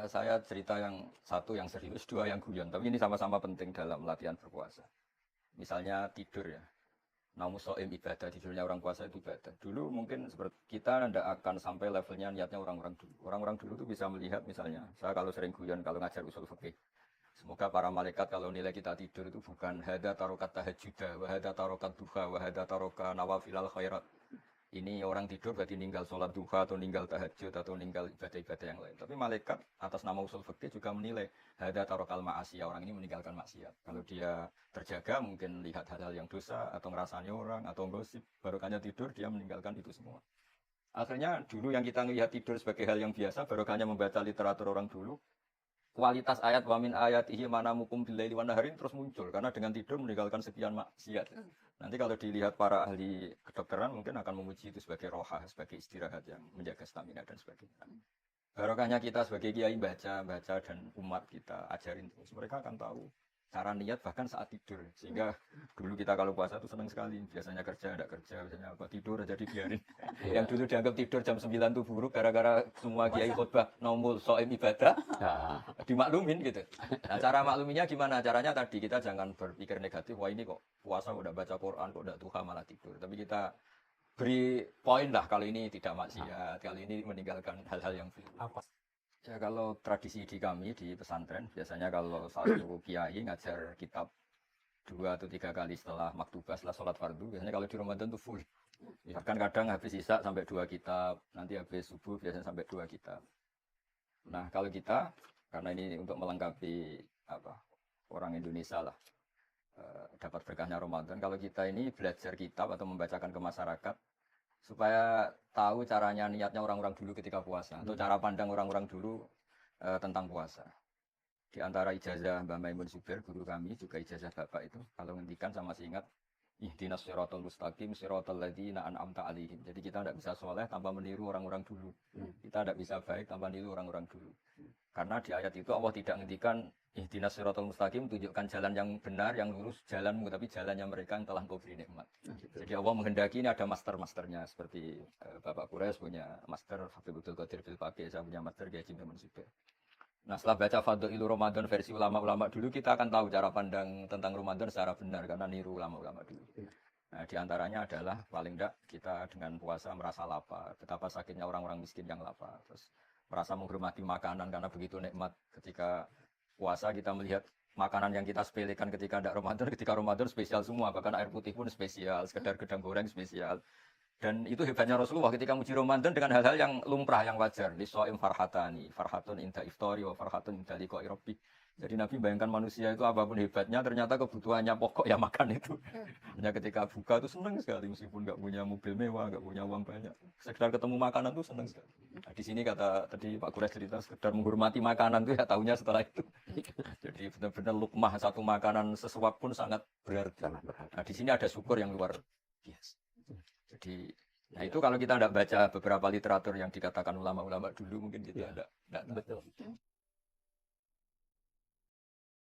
Saya cerita yang satu yang serius, dua yang guyon. Tapi ini sama-sama penting dalam latihan berpuasa. Misalnya tidur ya. Namun soal ibadah, tidurnya orang puasa itu ibadah. Dulu mungkin seperti kita tidak akan sampai levelnya niatnya orang-orang dulu. Orang-orang dulu tuh bisa melihat misalnya, saya kalau sering guyon kalau ngajar usul fikih. Semoga para malaikat kalau nilai kita tidur itu bukan hada tarokat tahajjuda, wahada tarokat duha, wahada taroka nawafilal khairat. Ini orang tidur berarti ninggal sholat duha atau ninggal tahajud atau ninggal ibadah-ibadah yang lain. Tapi malaikat atas nama usul fikih juga menilai hada tarokal ma'asiyah, orang ini meninggalkan maksiat. Kalau dia terjaga mungkin lihat hal-hal yang dosa atau ngerasani orang atau gosip, barokahnya tidur dia meninggalkan itu semua. Akhirnya dulu yang kita melihat tidur sebagai hal yang biasa, barokahnya membaca literatur orang dulu, kualitas ayat wamin ayat ihi mana mukum bilaili wan nahari terus muncul karena dengan tidur meninggalkan sekian maksiat. Nanti kalau dilihat para ahli kedokteran mungkin akan memuji itu sebagai roha, sebagai istirahat yang menjaga stamina dan sebagainya. Barokahnya kita sebagai kiai baca dan umat kita ajarin terus. Mereka akan tahu cara niat bahkan saat tidur. Sehingga dulu kita kalau puasa itu senang sekali. Biasanya kerja, tidak kerja. Biasanya apa tidur aja dibiarin. Yang dulu dianggap tidur jam 9 itu buruk gara-gara semua kiai khutbah nomul soal ibadah. Dimaklumin gitu. Nah cara makluminya gimana? Caranya tadi kita jangan berpikir negatif. Wah ini kok puasa udah baca Quran, kok udah duha malah tidur. Tapi kita beri poin lah kalau ini tidak maksiat, kali ini meninggalkan hal-hal yang apa? Ya kalau tradisi di kami di pesantren biasanya kalau satu kiai ngajar kitab 2 atau 3 kali setelah maktubah setelah sholat fardu biasanya kalau di Ramadan itu full. Bahkan kadang habis isya sampai 2 kitab, nanti habis subuh biasanya sampai 2 kitab. Nah kalau kita karena ini untuk melengkapi apa orang Indonesia lah dapat berkahnya Ramadan. Kalau kita ini belajar kitab atau membacakan ke masyarakat supaya tahu caranya niatnya orang-orang dulu ketika puasa atau cara pandang orang-orang dulu tentang puasa. Di antara ijazah Mbak Maimun Zubair, guru kami juga ijazah Bapak itu kalau ngendikan sama masih ingat ihdinas siratal mustaqim siratal ladzina an'amta 'alaihim. Jadi kita tidak bisa soleh tanpa meniru orang-orang dulu. Kita tidak bisa baik tanpa meniru orang-orang dulu. Karena di ayat itu Allah tidak ngendikan ihdinas siratal mustaqim tunjukkan jalan yang benar, yang lurus jalanmu, tapi jalannya mereka yang telah engkau beri nikmat. Jadi Allah menghendaki ini ada master-masternya seperti Bapak Quraisy punya master Habib Abdul Qadir Bil Faqih, saya punya master Kiai Jim Zubair. Nah setelah baca Fadhailu Ramadan versi ulama-ulama dulu kita akan tahu cara pandang tentang Ramadan secara benar karena niru ulama-ulama dulu. Nah di antaranya adalah paling tidak kita dengan puasa merasa lapar, betapa sakitnya orang-orang miskin yang lapar. Terus merasa menghormati makanan karena begitu nikmat ketika puasa kita melihat makanan yang kita sepelekan ketika ketika Ramadan spesial semua, bahkan air putih pun spesial, sekedar gedang goreng spesial. Dan itu hebatnya Rasulullah ketika muji Ramadan dengan hal-hal yang lumrah, yang wajar. Lisoim farhatani, farhatun inda iftori, wa farhatun inda liqa'i rabbih. Jadi Nabi bayangkan manusia itu apapun hebatnya, ternyata kebutuhannya pokok ya makan itu. Hanya ketika buka itu senang sekali, meskipun nggak punya mobil mewah, nggak punya uang banyak. Sekedar ketemu makanan itu senang sekali. Nah, di sini kata tadi Pak Kures cerita, sekedar menghormati makanan itu ya tahunya setelah itu. Jadi benar-benar lukmah satu makanan sesuap pun sangat berharga. Nah di sini ada syukur yang luar biasa. Jadi, nah itu kalau kita tidak baca beberapa literatur yang dikatakan ulama-ulama dulu mungkin kita tidak tahu. Betul.